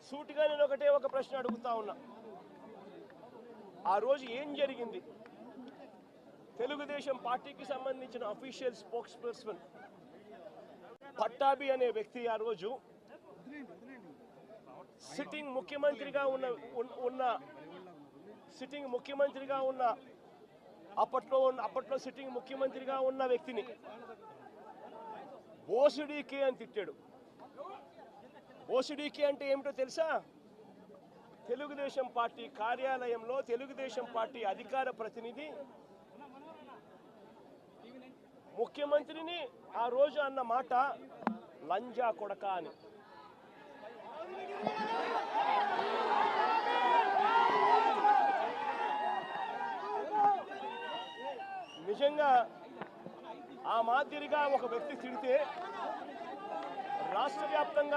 సూటిగా నేను ఒక ప్రశ్న అడుగుతా ఉన్నా. ఆ రోజు ఏం జరిగింది? తెలుగుదేశం పార్టీకి సంబంధించిన అఫీషియల్ స్పోక్స్ పర్సన్ పట్టాభి అనే వ్యక్తి ఆ రోజు సిట్టింగ్ ముఖ్యమంత్రిగా ఉన్న అప్పట్లో సిట్టింగ్ ముఖ్యమంత్రిగా ఉన్న వ్యక్తిని బోసుడీకే అని తిట్టాడు. బోసుడీకే అంటే ఏమిటో తెలుసా? తెలుగుదేశం పార్టీ కార్యాలయంలో తెలుగుదేశం పార్టీ అధికార ప్రతినిధి ముఖ్యమంత్రిని ఆ రోజు అన్న మాట లంజా కొడక అని. నిజంగా ఆ మాదిరిగా ఒక వ్యక్తి తిడితే రాష్ట్ర వ్యాప్తంగా